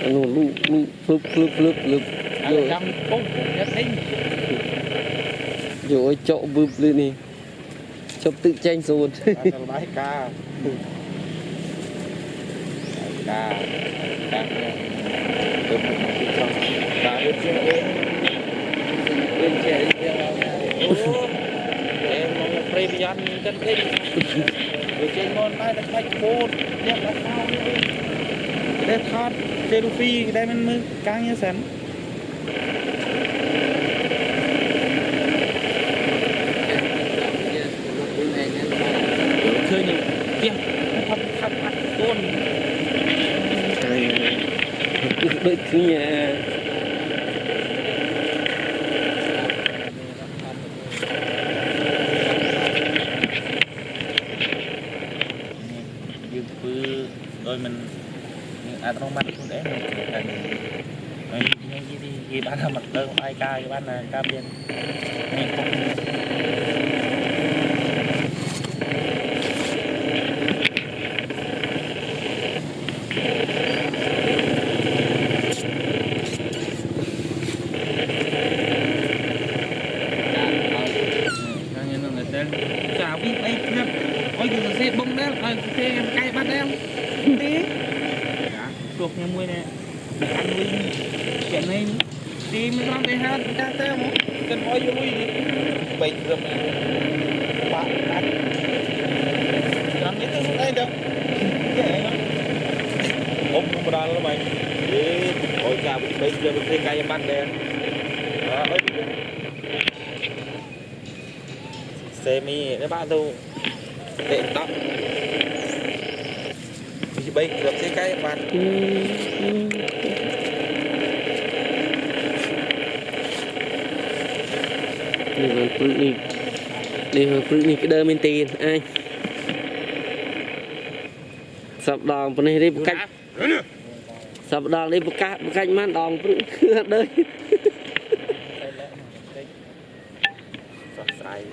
nó lụ lụp rồi trong bông nhất định rồi chỗ bụp lên đi chụp tự tranh rồi lái ca ca ca được một chút xong đã được chưa bên trẻ em nó phê bây giờ chân thích rồi trên ngon tay đặt bạch bột nhắc bạch thao đây thọt trên phi đây mình mới càng như sẵn chơi nhiều tiền thắp tôn đợi thứ nhà dương cứ đôi mình trong mắt cũng để gì bán là mặt đơn ai ca cái bán là ca biên chào biết đây nè ôi giờ xe bông đó ơi xe em cay bắt em tí chuột nhà mui nè ăn nuôi chuyện này đi mới làm để hát ra tao mà cần ôi vui đi bệnh rồi bạn ăn làm cái thứ đây đâu dễ lắm ôm một đàn nó mày đi ôi chào bây giờ mình thấy cay bắt đen ơi semi các bạn đâu tệ tóc thì bây giờ sẽ cái bạn đi vào fruit này cái đơ mình tiền ai sập đòn bên này đi cách sập đòn đi một cách mát đòn fruit đây sai